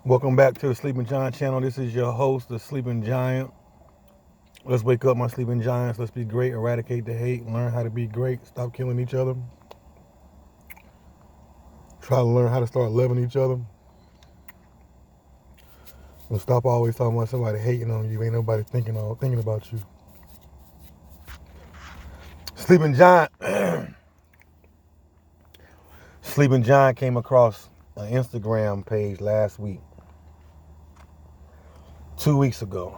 Welcome back to the Sleeping Giant channel. This is your host, the Sleeping Giant. Let's wake up, my sleeping giants. Let's be great, eradicate the hate, learn how to be great, stop killing each other. Try to learn how to start loving each other. And stop always talking about somebody hating on you. Ain't nobody thinking about you. Sleeping Giant. Sleeping Giant came across an Instagram page last week. 2 weeks ago.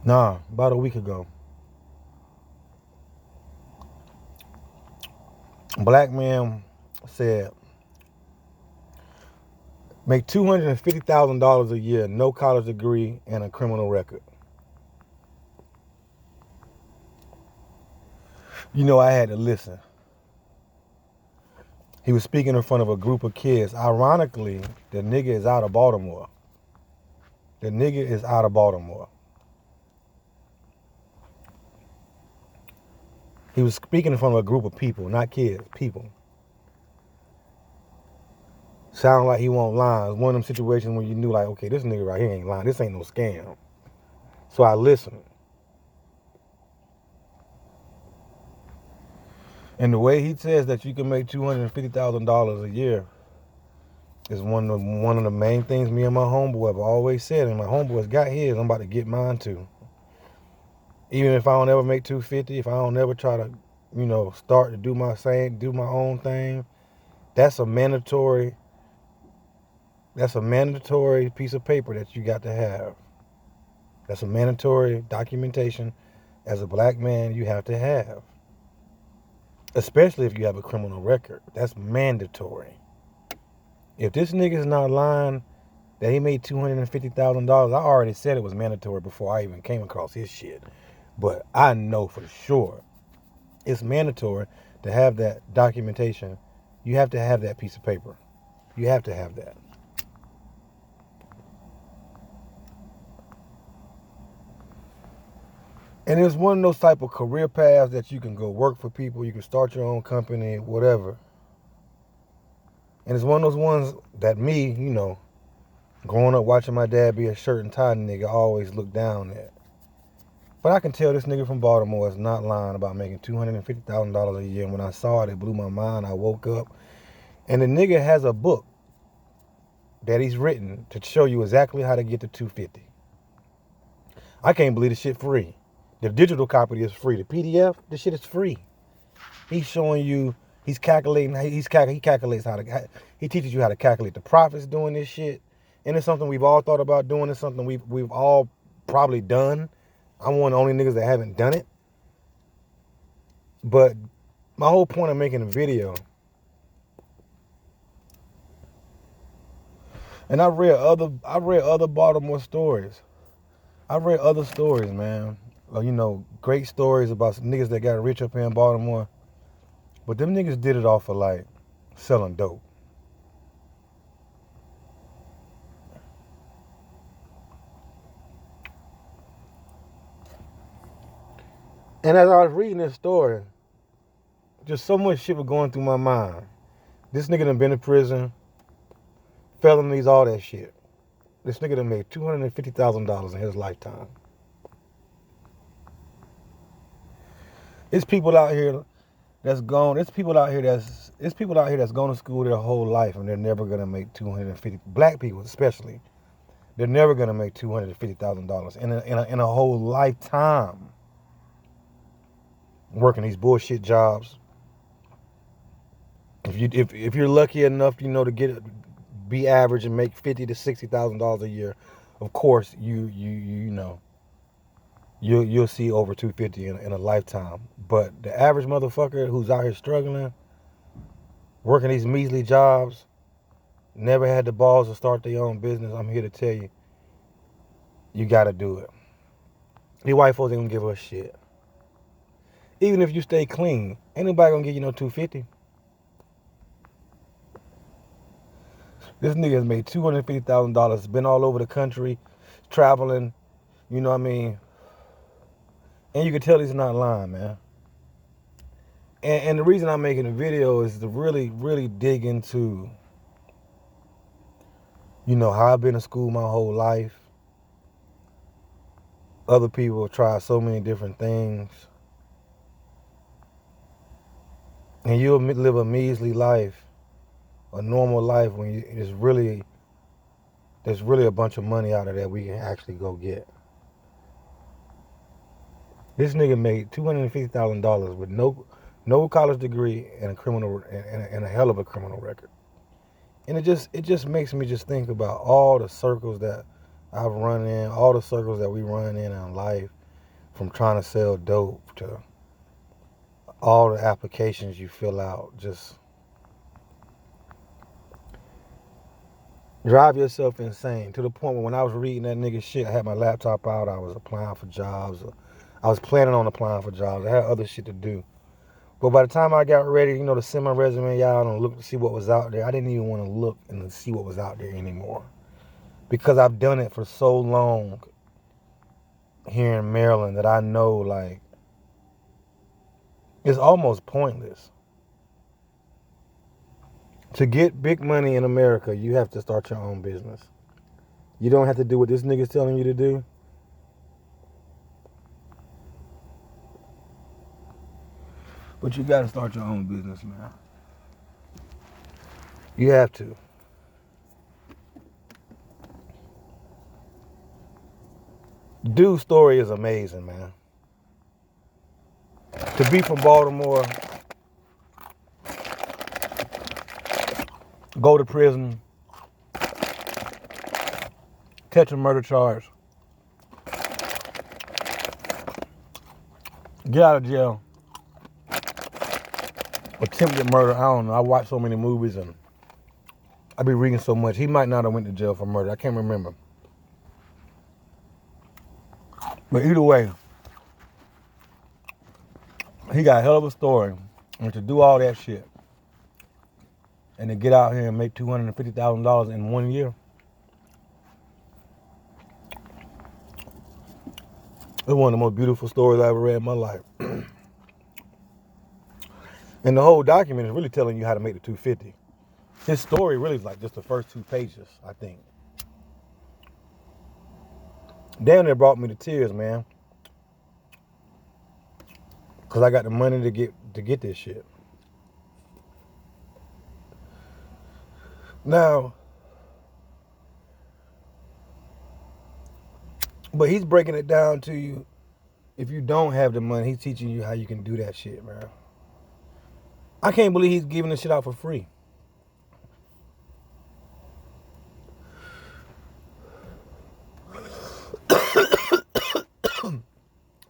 Nah, about a week ago. Black man said, make $250,000 a year, no college degree, and a criminal record. You know, I had to listen. He was speaking in front of a group of kids. Ironically, the nigga is out of Baltimore. The nigga is out of Baltimore. He was speaking in front of a group of people, not kids, people. Sound like he won't lie. It's one of them situations where you knew, like, okay, this nigga right here ain't lying. This ain't no scam. So I listened. And the way he says that you can make $250,000 a year is one of the main things me and my homeboy have always said. And my homeboy's got his. I'm about to get mine too. Even if I don't ever make 250, if I don't ever try to, start to do my own thing, that's a mandatory piece of paper that you got to have. That's a mandatory documentation as a black man you have to have. Especially if you have a criminal record. That's mandatory. If this nigga's not lying that he made $250,000, I already said it was mandatory before I even came across his shit. But I know for sure it's mandatory to have that documentation. You have to have that piece of paper. You have to have that. And it's one of those type of career paths that you can go work for people, you can start your own company, whatever. And it's one of those ones that me, growing up watching my dad be a shirt and tie nigga, always looked down at. But I can tell this nigga from Baltimore is not lying about making $250,000 a year. And when I saw it, it blew my mind. I woke up. And the nigga has a book that he's written to show you exactly how to get to 250. I can't believe this shit free. The digital copy is free. The PDF, this shit is free. He's showing you, he calculates how to, he teaches you how to calculate the profits doing this shit. And it's something we've all thought about doing. It's something we've all probably done. I'm one of the only niggas that haven't done it. But my whole point of making a video, and I read other Baltimore stories. I read other stories, man. Great stories about niggas that got rich up here in Baltimore. But them niggas did it off of like selling dope. And as I was reading this story, just so much shit was going through my mind. This nigga done been in prison, felonies, all that shit. This nigga done made $250,000 in his lifetime. It's people out here that's gone. It's people out here that's gone to school their whole life and they're never gonna make 250. Black people especially, they're never gonna make $250,000 in a whole lifetime working these bullshit jobs. If you're lucky enough, to be average and make $50,000 to $60,000 a year, of course you'll see over 250 in a lifetime. But the average motherfucker who's out here struggling, working these measly jobs, never had the balls to start their own business, I'm here to tell you, you gotta do it. These white folks ain't gonna give us shit. Even if you stay clean, ain't nobody gonna give you no 250. This nigga has made $250,000, been all over the country, traveling, you know what I mean? And you can tell he's not lying, man. And the reason I'm making a video is to really, really dig into You know how I've been to school my whole life. Other people try so many different things. And you'll live a measly life, a normal life when there's really a bunch of money out of there we can actually go get. This nigga made $250,000 with no college degree and a hell of a criminal record. And it just makes me just think about all the circles that I've run in, all the circles that we run in life, from trying to sell dope to all the applications you fill out. Just drive yourself insane to the point where when I was reading that nigga shit, I had my laptop out, I was applying for jobs. I was planning on applying for jobs. I had other shit to do. But by the time I got ready, to send my resume out and look to see what was out there, I didn't even want to look and see what was out there anymore. Because I've done it for so long here in Maryland that I know, like, it's almost pointless. To get big money in America, you have to start your own business. You don't have to do what this nigga's telling you to do. But you gotta start your own business, man. You have to. Dude's story is amazing, man. To be from Baltimore, go to prison, catch a murder charge, get out of jail, attempted murder. I don't know. I watch so many movies and I be reading so much. He might not have went to jail for murder. I can't remember. But either way, he got a hell of a story. And to do all that shit and to get out here and make $250,000 in 1 year, it's one of the most beautiful stories I ever read in my life. And the whole document is really telling you how to make the 250. His story really is like just the first 2 pages, I think. Damn near brought me to tears, man. Cause I got the money to get this shit. Now, but he's breaking it down to you. If you don't have the money, he's teaching you how you can do that shit, man. I can't believe he's giving this shit out for free.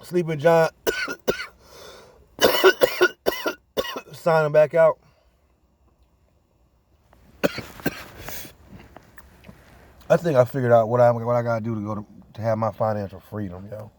Sleeping John signing back out. I think I figured out what I gotta do to have my financial freedom, yo.